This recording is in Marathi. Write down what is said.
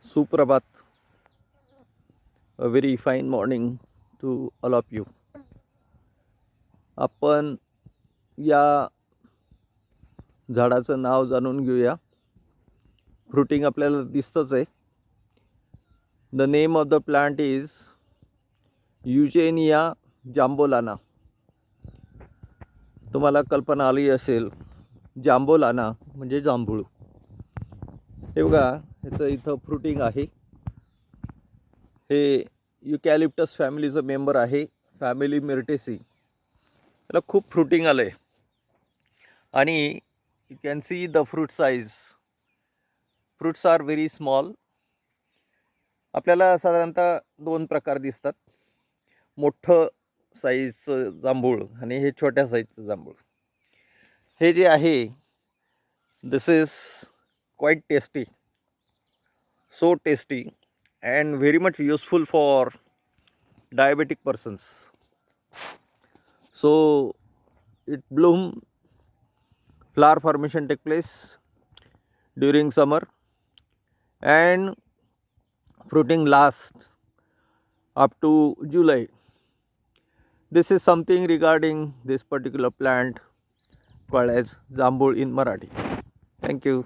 Suprabhat, a very fine morning to all of you. आपण या झाडाचं नाव जाणून घेऊया. फ्रुटिंग आपल्याला दिसतंच आहे. The name of the plant is Eugenia jambolana. तुम्हाला कल्पना आली असेल, जांबोलाना म्हणजे जांभूळ. हे बघा, ह्याचं इथं फ्रुटिंग आहे. हे युकॅलिप्टस फॅमिलीचं मेंबर आहे, फॅमिली मिर्टेसी. त्याला खूप फ्रुटिंग आलं आहे आणि you can see the fruit size. Fruits are very small. आपल्याला साधारणतः दोन प्रकार दिसतात, मोठं साईजचं जांभूळ आणि हे छोट्या साईजचं जांभूळ. हे जे आहे, this is quite tasty, so tasty and very much useful for diabetic persons. So it bloom, flower formation take place during summer and fruiting lasts up to July. This is something regarding this particular plant called as Jambul in Marathi. Thank you.